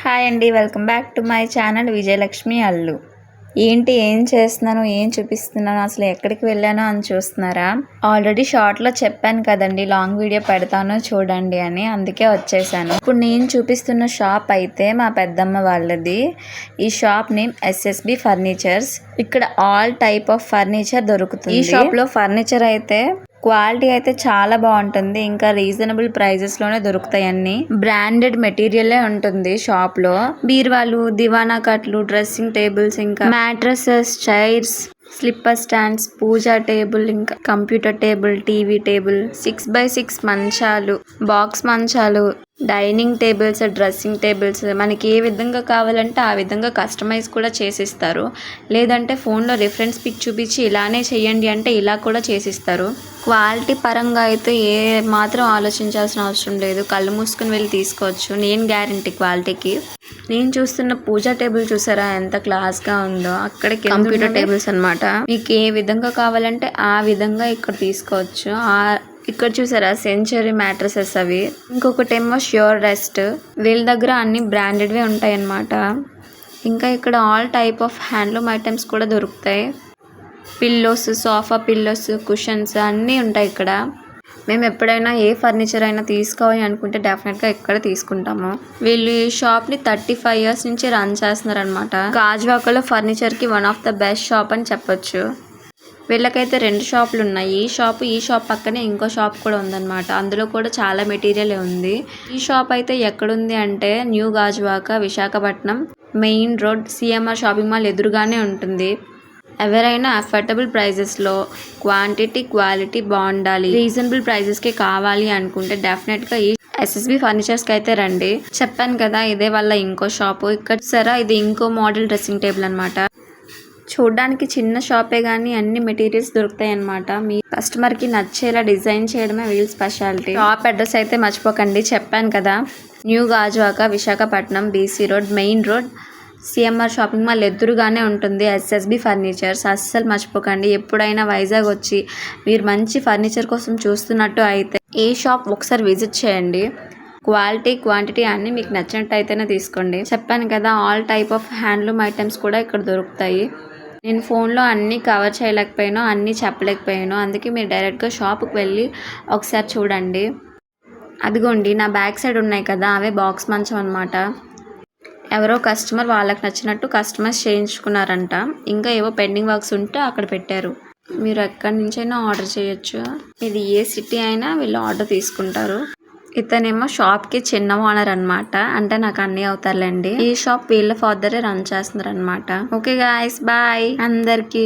Hi అండి, welcome back to my channel Vijayalakshmi Allu. ఏంటి ఏం చేస్తున్నాను, ఏం చూపిస్తున్నాను, అసలు ఎక్కడికి వెళ్ళానో అని చూస్తున్నారా? ఆల్రెడీ షార్ట్లో చెప్పాను కదండి, లాంగ్ వీడియో పెడతాను చూడండి అని, అందుకే వచ్చేసాను. ఇప్పుడు నేను చూపిస్తున్న షాప్ అయితే మా పెద్దమ్మ వాళ్ళది. ఈ షాప్ నేమ్ ఎస్ఎస్బి ఫర్నిచర్స్. ఇక్కడ ఆల్ టైప్ ఆఫ్ ఫర్నిచర్ దొరుకుతుంది. ఈ షాప్లో ఫర్నిచర్ అయితే క్వాలిటీ అయితే చాలా బాగుంటుంది. ఇంకా రీజనబుల్ ప్రైజెస్ లోనే దొరుకుతాయి. అన్ని బ్రాండెడ్ మెటీరియలే ఉంటుంది షాప్ లో. బీరువాలు, దివానా కట్లు, డ్రెస్సింగ్ టేబుల్స్, ఇంకా మ్యాట్రసెస్, చైర్స్, స్లిప్పర్ స్టాండ్స్, పూజా టేబుల్, ఇంకా computer table, TV table, 6x6 మంచాలు, బాక్స్ మంచాలు, డైనింగ్ టేబుల్స్, డ్రెస్సింగ్ టేబుల్స్, మనకి ఏ విధంగా కావాలంటే ఆ విధంగా కస్టమైజ్ కూడా చేసిస్తారు. లేదంటే ఫోన్లో రిఫరెన్స్ పిక్ చూపించి ఇలానే చేయండి అంటే ఇలా కూడా చేసిస్తారు. క్వాలిటీ పరంగా అయితే ఏ మాత్రం ఆలోచించాల్సిన అవసరం లేదు. కళ్ళు మూసుకుని వెళ్ళి తీసుకోవచ్చు. నేను గ్యారంటీ క్వాలిటీకి. నేను చూస్తున్న పూజా టేబుల్ చూసారా ఎంత క్లాస్గా ఉందో. అక్కడ కంప్యూటర్ టేబుల్స్ అన్నమాట. మీకు ఏ విధంగా కావాలంటే ఆ విధంగా ఇక్కడ తీసుకోవచ్చు. ఇక్కడ చూసారా సెంచరీ మ్యాట్రసెస్ అవి. ఇంకొకటి ఏమో ష్యూర్ రెస్ట్. వీళ్ళ దగ్గర అన్ని బ్రాండెడ్వే ఉంటాయి అన్నమాట. ఇంకా ఇక్కడ all type of handloom items కూడా దొరుకుతాయి. పిల్లోస్, సోఫా పిల్లోస్, కుషన్స్ అన్నీ ఉంటాయి ఇక్కడ. మేము ఎప్పుడైనా ఏ ఫర్నిచర్ అయినా తీసుకోవాలి అనుకుంటే డెఫినెట్గా ఇక్కడ తీసుకుంటాము. వీళ్ళు ఈ షాప్ని 35 years నుంచి రన్ చేస్తున్నారు అనమాట. గాజువాకలో ఫర్నిచర్కి one of the best shop అని చెప్పొచ్చు. వీళ్ళకైతే 2 షాపులు ఉన్నాయి. ఈ షాప్ పక్కనే ఇంకో షాప్ కూడా ఉందన్నమాట. అందులో కూడా చాలా మెటీరియల్ ఉంది. ఈ షాప్ అయితే ఎక్కడుంది అంటే new Gajuwaka, Visakhapatnam main road, CMR shopping mall ఎదురుగానే ఉంటుంది. ఎవరైనా అఫోర్డబుల్ ప్రైజెస్లో క్వాంటిటీ క్వాలిటీ బాగుండాలి, రీజనబుల్ ప్రైజెస్కి కావాలి అనుకుంటే డెఫినెట్గా ఈ ఎస్ఎస్బి ఫర్నిచర్స్కి అయితే రండి. చెప్పాను కదా ఇదే వాళ్ళ ఇంకో షాపు. ఇక్కడ సరే ఇది ఇంకో మోడల్ డ్రెస్సింగ్ టేబుల్ అనమాట. చూడ్డానికి చిన్న షాపే కానీ అన్ని మెటీరియల్స్ దొరుకుతాయి అనమాట. మీ కస్టమర్కి నచ్చేలా డిజైన్ చేయడమే వీళ్ళ స్పెషాలిటీ. షాప్ అడ్రస్ అయితే మర్చిపోకండి, చెప్పాను కదా new Gajuwaka, Visakhapatnam, BC road, main road, CMR shopping mall ఎదురుగానే ఉంటుంది ఎస్ఎస్బి ఫర్నిచర్స్. అస్సలు మర్చిపోకండి. ఎప్పుడైనా వైజాగ్ వచ్చి మీరు మంచి ఫర్నిచర్ కోసం చూస్తున్నట్టు అయితే ఈ షాప్ ఒకసారి విజిట్ చేయండి. క్వాలిటీ క్వాంటిటీ అన్నీ మీకు నచ్చినట్టు అయితేనే తీసుకోండి. చెప్పాను కదా all type of handloom items కూడా ఇక్కడ దొరుకుతాయి. నేను ఫోన్లో అన్నీ కవర్ చేయలేకపోయాను, అన్నీ చెప్పలేకపోయాను. అందుకే మీరు డైరెక్ట్గా షాప్కి వెళ్ళి ఒకసారి చూడండి. అదిగోండి నా బ్యాక్ సైడ్ ఉన్నాయి కదా అవే బాక్స్ మంచం అనమాట. ఎవరో కస్టమర్ వాళ్ళకి నచ్చినట్టు కస్టమైజ్ చేయించుకున్నారంట. ఇంకా ఏవో పెండింగ్ వర్క్స్ ఉంటే అక్కడ పెట్టారు. మీరు ఎక్కడి నుంచైనా ఆర్డర్ చేయొచ్చు. ఇది ఏ సిటీ అయినా వీళ్ళు ఆర్డర్ తీసుకుంటారు. ఇతనేమో షాప్కి చిన్న ఓనర్ అనమాట. అంటే నాకు అన్నీ అవుతారులేండి. ఈ షాప్ వీళ్ళ ఫాదరే రన్ చేస్తున్నారు అనమాట. ఓకే గాయ్స్, బాయ్ అందరికి.